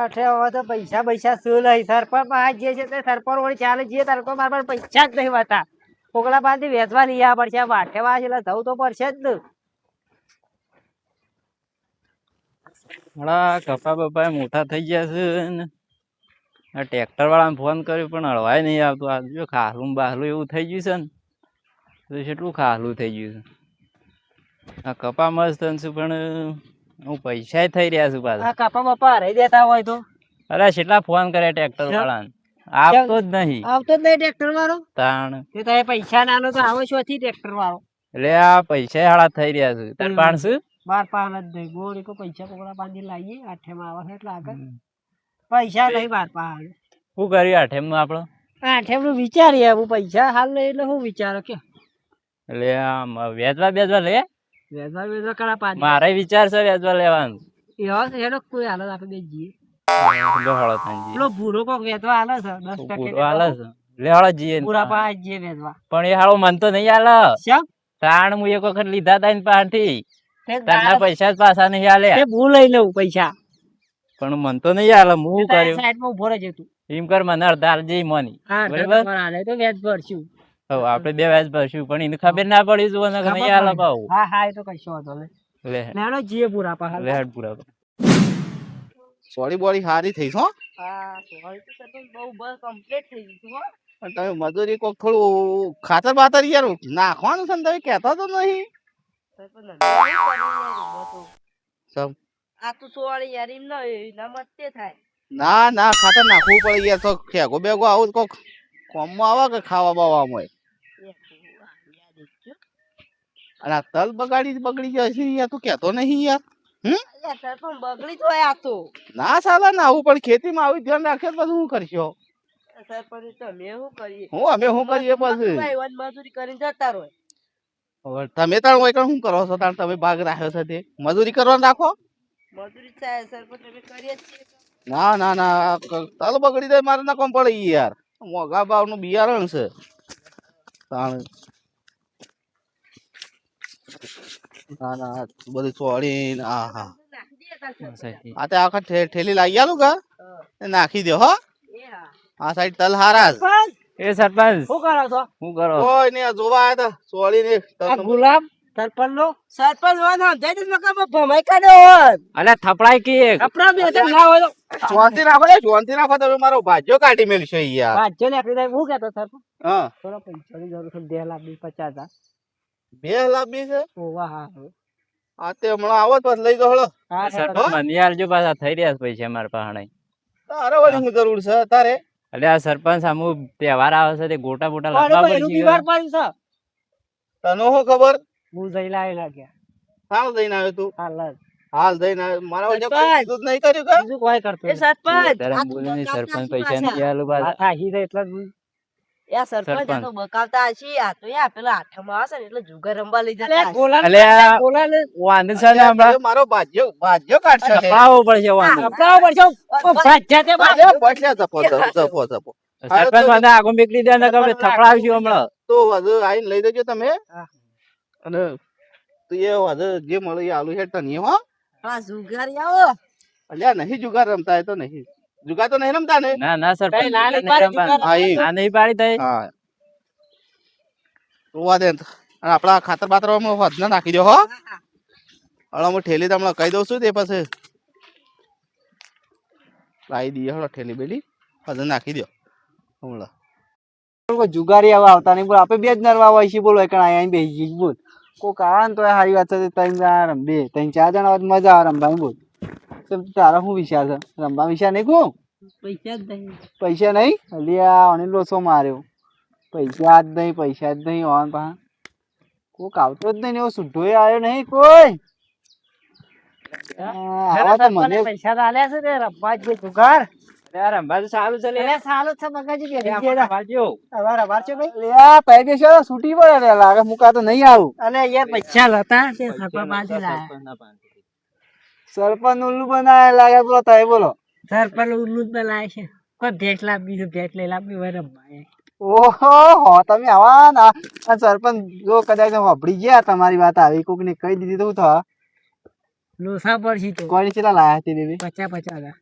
હવે તો પૈસા પૈસા શું લઈ સરપંચ પાસે જે છે તે સરપંચ વળી ચાલે જે તારે કોઈ મારા પાસે પૈસા જ નહીં હોતા. કોકલા પાસેથી વેચવા લઈ આવવા પડશે. વાઠેવા છે એટલે જવું તો પડશે જ ને. હમણાં કપા બપા મોટા થઈ ગયા છે ને આ ટ્રેક્ટર વાળાને ફોન કર્યો પણ હળવાય નહીં આવતું. આ જો ખાલું બાહલું એવું થઈ ગયું છે ને તો કેટલું ખાલું થઈ ગયું છે. આ કપા મસ્ત છે પણ હું પૈસા થઈ રહ્યા છું પાછા. આ કપા બપા હરાઈ દેતા હોય તો અરે કેટલા ફોન કર્યા ટ્રેક્ટર વાળાને, આપતો જ નહીં. આવતો જ નહીં ટ્રેક્ટર વાળો. તાણ તે તમે પૈસા નાનો તો આવો છો ટ્રેક્ટર વાળો. એટલે આ પૈસા હાળા થઈ રહ્યા છે. તાર પાણસું બાર પાન જ નહીં ગોળી કો પૈસા કોકડા પાસેથી લાવીએ. આઠેમાં આવે છે એટલે આગળ પૈસા નહીં બાર પાન. શું કર્યું આઠેમ નું આપડે? આઠેમનું વિચારીએ હું પૈસા હાલ નહીં એટલે હું વિચારો કે એટલે આમ વેચવા બેચવા લે વેચવા વેચવા કરા પાન મારે વિચાર છે વેચવા લેવાનું. એવા છે એનો કોઈ હાલત આપણે બે જઈએ. હળો થાંજી પેલો ભૂરો કોક વેચવા હાલે છે 10 પૂરો ટકા હાલે છે. લે હળો જઈએ પૂરા પાસે જઈએ વેચવા. પણ એ હાળો મન તો નહીં હાલે. શેમ? તાણ હું એક વખત લીધા તા ને પાસેથી તે તારના પૈસા જ પાછા નહીં હાલે. તે હું લઈ લઉં પૈસા. પણ મન તો નહીં હાલે. હું કર્યું સાઈડમાં ઉભો રહેજે તું. એમ કર મને અડધા હાલજે મોની. હા બરાબર હાલે તો વેચ ભરશું. હવે આપણે બે વ્યાજ ભરશું પણ એને ખબર ના પડી જો ને નહીં હાલે પાછું. હા હા એ તો કશો વાંધો નહીં. લે લેણો જીએ પૂરા પાસે. લે હેડ પૂરા સોરી બોડી સારી થઈ હો. હા સોરી તો સરપંચ બહુ બસ કમ્પ્લીટ થઈ ગયું હો. પણ તમે મજૂરી કોક થોડું ખાતર બાતર યાર નાખવાનું છે ને તમે કહેતા તો નહીં. સરપંચ નહીં કરી સમ આ તો સોરી યાર એમ ના મતે થાય. ના ના ખાતર નાખવું પડે યાર. તો ખેગો બેગો આવું કોક કોમમાં આવે કે ખાવા બાવામાં અને આ તલ બગડી જશે યાર. તું કહેતો નહીં યાર. સરપંચ બગડી જ હોય આ તો. ના સાલા ના આવું પણ ખેતીમાં આવું ધ્યાન રાખે પછી શું કરશો? સરપંચ તો અમે શું કરીએ? અમે શું કરીએ પછી? મજૂરી કરીને જતા રહો. હવે તમે તાર હોય શું કરો છો? તાર તમે ભાગ રાખ્યો છે તે મજૂરી કરવાનું રાખો. મજૂરી થાય સરપંચ અમે કરીએ છીએ. ના ના ના તલ બગડી જાય મારે ના કોમ પડે યાર. મોઘા ભાવનું બિયારણ છે. તાણ ના ના બધું છોડીને આ હા આ તે આખા ઠેલી લાવી આલું કા નાખી દો હો. આ સાઈડ તલ હારા એ સરપંચ શું કરો છો? શું કરો? કોઈ નહીં જોવા આવ્યા હતા છોડીને. આ ગુલાબ સરપંચ નો સરપંચ વાન સમજાય તો મકા ભમાઈ કાઢ્યો હોત. અલે થપડાય કે કપડા બે તો ના હોય તો શાંતિ રાખો શાંતિ રાખો. તમે મારો ભાજ્યો કાઢી મેલશો યાર. વાંચો ને આપી દે. હું કહેતો સરપંચ હા થોડા પૈસાની જરૂર છે. 2 લાખ 50,000. 2 લાખ બી છે. ઓવા હા આ તે હમણાં આવો તો લઈ જાઓ હળો. હા સરપંચ મને યાર પાછા થઈ રહ્યા છે પૈસા મારા પાસે. તારે વળી શું જરૂર છે તારે? એટલે આ સરપંચ આમ તહેવાર આવે છે તે ગોટા બોટા કોણ લાવવા કોઈ એનું પડશે. બીમાર પડ્યું છે? તને શું ખબર? હું જઈ લાવી લાગ્યા હાલ દઈને આવ્યો તું? હાલ જ. હાલ દઈને આવ્યો. મારા વચ્ચે સરપંચ! કોઈ કીધું જ નહીં કર્યું કે? બીજું કોઈ કરતો એ સરપંચ ધરમ બોલીને સરપંચ પૈસા નહીં આલું આ પાછા. થાહી છે એટલે જ એ સરપંચ આ તો બકાવતા હશે. આ તો યા પેલા આઠમાં આવશે ને એટલે જુગાર રમવા લઈ જતા હશે. ગોલા અલે આ ગોલા ને વાંધો છે ને હમણાં તમે મારો ભાજ્યો કાઢશો તે. થપડાવવો પડશે વાંધો. કપડાઓ પડશે. ઓ ભાજ્યા તે ભાજ. અરે બસલે જપો. સરપંચ વાંધો આગળ નીકળી દે ને કે આપણે થપડાવશું હમણાં. તો વધુ આઈને લઈ દેજો તમે. હા. અને તું એ વધુ જે મળે એ આલુ છે તને હો. હા જુગારી આવો. અલ્યા નહીં જુગાર રમતા એ તો નહીં. જુગાર તો નહીં રમતા ને? ના ના સરપંચ ના નહીં પાડી હા એ ના નહીં પાડી થઈ. હા રોવા દે. અને આપડા ખાતર બાતર વધને નાખી દો હો. હળો હું ઠેલી તમને કહી દઉં છું તે પછી લાવી દઈએ. હળો ઠેલી બેલી વધુ નાખી દો હમણાં. જુગારી આવા આવતા નહીં બોલ. આપણે બે જ નરવા હોય છે બોલો. એકણ અહીંયા બેસી જઈશ બોલ. કોક આવે ને તો સારી વાત છે. 3 જણા રમે 3-4 જણા હોય મજા આવે રમવાની બોલ. તારા શું વિચાર છે? રમવા વિચાર નહીં કહું? પૈસા જ નહીં. પૈસા નહીં? અલ્યા અને લોસો માર્યો. પૈસા જ નહીં ઓન પા કોક આવતો જ નહીં. એવો સુઢો આવ્યો નહીં કોઈ. આવા તો મને પૈસા આલ્યા છે ને રમવા જ જુગાર. યાર રમવા તો સારું છે લે. સારું છે મગાજી રમવાજો. તમારા વાર છે ભાઈ. લ્યા પૈ બેસો છૂટી પડે લે લાગે. મુકા તો નહીં આવું. અલે યાર પૈસા લતા તે સરપંચ પાસે લાયા. સરપંચ ઉલ્લુ બનાવે લાગે. બોલો તમે બોલો. સરપંચ ઉલ્લુ જ બનાવે છે. કોઈ ભેટ લાવી છે. ભેટ લઈ લાવી હોય રમવા. ઓહો તમે આવા ના સરપંચ જો કદાચ વાપરી ગયા તમારી વાત આવી કોક ને કહી દીધી તો થા લોસા પડશે તો કોઈ ચેલા લાયા તે બેબી 50,000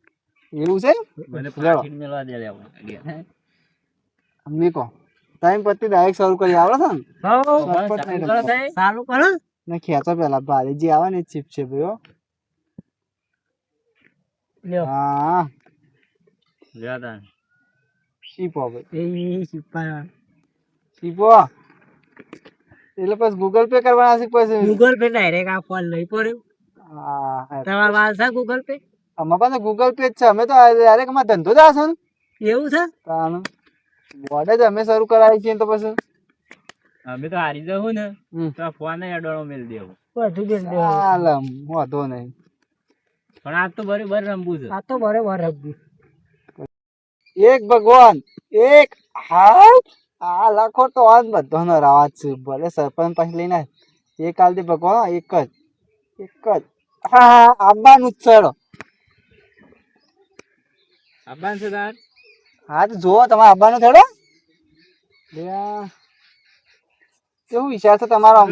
એવું છે મને લેવો. પાકીટ મેળવા દે લેવો અમને કહો ટાઈમ પરથી ડાયરેક્ટ શરૂ કરી આવડે છે ને શોર્ટકટ નહીં રમતો. સારું કરો ને ખેંચો પેલા ભારે જે આવે ને એ ચીપ છે ભાઈ હો. લ્યો હા લેતા શીપો ભાઈ એ સુપર શીપો એટલે પછી ગૂગલ પે કરવાના છે પછી ગૂગલ પે ડાયરેક્ટ આ ફોન લઈ પડ્યો હા તમારા પાસે છે ગૂગલ પે અમારા પાસે ગૂગલ પે જ છે અમે તો ડાયરેક્ટ અમારો ધંધો જ આ છે ને એવું છે તાનું બોર્ડ જ અમે શરૂ કરાવી છીએ તો પછી અમે તો હારી જવું ને હમ. તો આ ફોન અડોળો મેળ દેવો બધું બેન હાલ વાંધો નહીં પણ આજ તો બરોબર રમવું છે આ તો બરોબર રમવું એક ભગવાન એક હાથ આ લાખો તો આજ બધાનો રાજ છે ભલે સરપંચ પાસે લઈને આય. એક કાલથી ભગવાન એક જ હા આંબાનું જ ચડો આબાન છે તાર હા તો જુઓ તમારે આંબાનું થડો કેવું વિચાર છે તમારો આમ?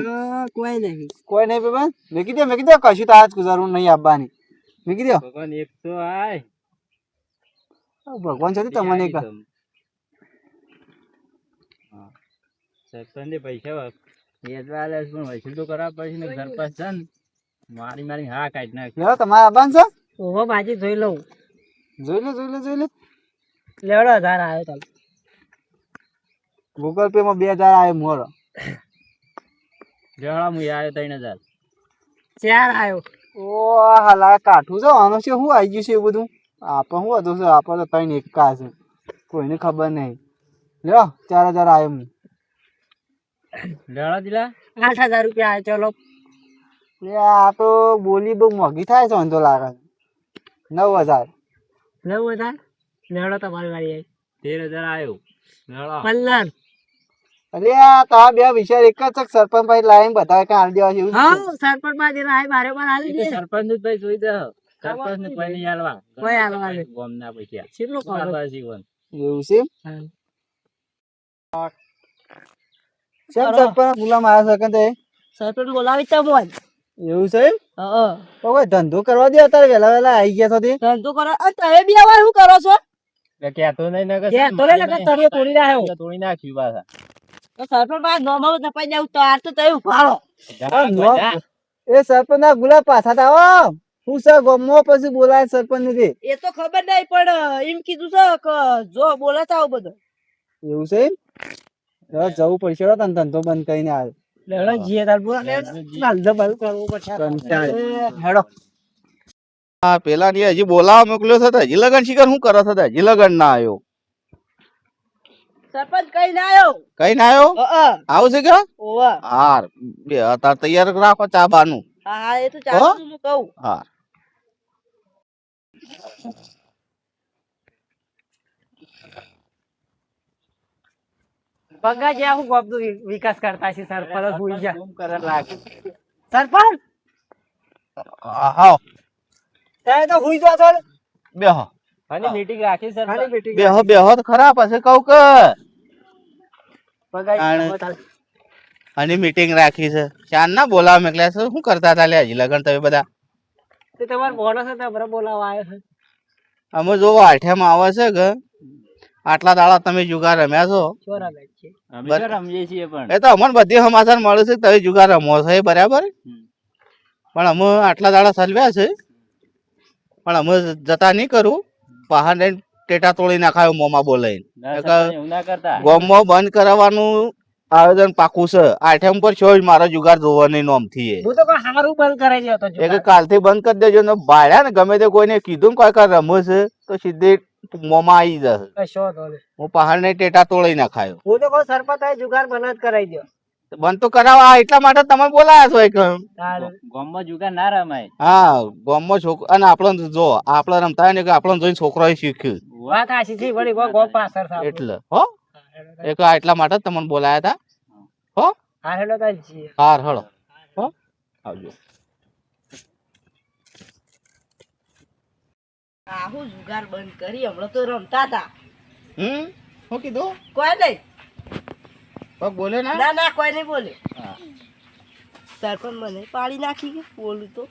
કોઈ નહીં કોઈ નહીં ભાઈ મેકી દો કશું તો આજ ગુજારવું નહીં આપવાની મેકી દો ભગવાન એક તો આય ભગવાન છે તમને એક સરપંચ પૈસા વેચવા આલે છે પણ વસૂલ તો કરવા પડશે ને ઘર પાસ છે ને મારી હા કાઢી નાખ લેવો તમારે આંબાનું છે ઓહો બાજી જોઈ લઉં જોઈ લે લેવડો 1000 આવ્યો તમે ગૂગલ પે માં 2000 આવે મોરો જવાળા હું આવ્યો 3000 4 આવ્યો ઓ હાલા કાઠું છે આનો છે શું આવી ગયું છે એ બધું આપણે શું હતું છે આપણે તો 3 એકા છે કોઈને ખબર નહીં લ્યો 4000 આવ્યો હું જવાળા દિલા 8000 રૂપિયા આવ્યો ચલો એ આ તો બોલી બહુ મોંઘી થાય છે વાંધો લાગે 9000 લેવું બધા લેવડો તમારી વાળી આવી 13000 આવ્યો જવાળા 15 અરે આ તારા બે વિચાર એક જ છે કે સરપંચ ભાઈ લાઈન બતાવે કે હાલ દેવા છે એવું જ હા છે. સરપંચ બાજી રાય મારે પણ હાલી દે સરપંચ નું ભાઈ જોઈ દે સરપંચ ને કોઈ નહીં હાલવા કોઈ હાલવા નહીં. ગોમ ના પૈસા કેટલું કરો એવું છે હા. કેમ સરપંચ ગુલામ આવ્યા છે કે સરપંચ બોલાવી તો મોજ એવું છે હા તો કોઈ ધંધો કરવા દે અત્યારે વહેલા આવી ગયા છો તે ધંધો કરો અને તમે બી આવા શું કરો છો કેતો નહીં ને કે તો લે લગા તળિયે તોડી નાખ્યો તોડી નાખ્યું પાછા તો સરપંચ બાદ નોમાં નપાઈ જાવ તો આ તો તમે ઉભારો એ સરપંચ ના ગુલાબ પાછા તો આવો હું સર ગમો પછી બોલાય સરપંચ ને એ તો ખબર નહીં પણ એમ કીધું છે કે જો બોલાતા આવો બધો એવું છે હવે જવું પડશે હો તને ધંધો બંધ કરીને આવે લેવડો જીએ તાર બોલા ધંધો બંધ કરવો પડશે હેડો હા પેલા ની હજી બોલાવા મોકલ્યો છે તો હજી લગન શિખર શું કરો છો તો હજી લગન ના આવ્યો સરપંચ કઈ ના આવ્યો કઈ ના આવ્યો આવું છે કે ઓવા હાર બે અત્યારે તૈયાર રાખો ચા બાનું હા હા એ તો ચાલુ હું કહું હાર પગા જે આખું ગામનો વિકાસ કરતા છે સરપંચ ભૂલી જા શું કરે લાગે સરપંચ હા તમે તો ભૂલી જાવ છો બેહો અને મીટિંગ રાખી સર બેહો બેહો તો ખરા પછી કહું કે પગા અને મીટિંગ રાખી છે ચાર ના બોલાવા મેકલ્યા છે શું કરતા હતા લે હજી લગન તમે બધા તે તમારો બોનસ હતા બરાબર બોલાવા આવ્યો છે અમે જો આઠિયામાં આવે છે કે આટલા દાડા તમે જુગાર રમ્યા છો ચોરા બેઠ છે અમે તો રમીએ છીએ પણ એ તો અમને બધી સમાચાર મળે છે કે તમે જુગાર રમો છો એ બરાબર પણ અમે આટલા દાડા સલવ્યા છે પણ અમે જતા નહીં કરું બહાર લઈને ટેટા તોડી નાખાયો મોમાં બોલાઈને એવું ના કરતા ગોમમાં બંધ કરાવવાનું આયોજન પાકું છે આઠમ પર છો મારો જુગાર જોવાની નોમથી હું તો કોઈ સારું બંધ કરાઈ ગયો હતો એ કાલથી બંધ કરી દેજો ને ભાડ્યા ને ગમે તે કોઈને કીધું ને કોઈ રમે છે તો સીધે મોમાં આવી જશે કશો તો હું પહાડ ને ટેટા તોડી નાખાયો હું તો કોઈ સરપંચ આ જુગાર બંધ જ કરાઈ દો બંધ તો કરાવવા એટલા માટે તમે બોલાયા છો એક ગામમાં જુગાર ના રમાય હા ગામમાં છોકરો અને આપણને જો આપણે રમતા હોય ને કે આપણને જોઈને છોકરાએ શીખ્યું વાત આશી થી વળી ગો પાછળ થાવ એટલે હો એક એટલા માટે જ તમને બોલાયા હતા હો હા હેલો તા જી હાર હળો હો આવજો આહુ જુગાર બંધ કરી હમણાં તો રમતા હતા શું કીધું કોઈ નહીં પગ બોલે ના ના ના કોઈ નહીં બોલે હા. સરપંચ મને પાડી નાખી કે બોલું તો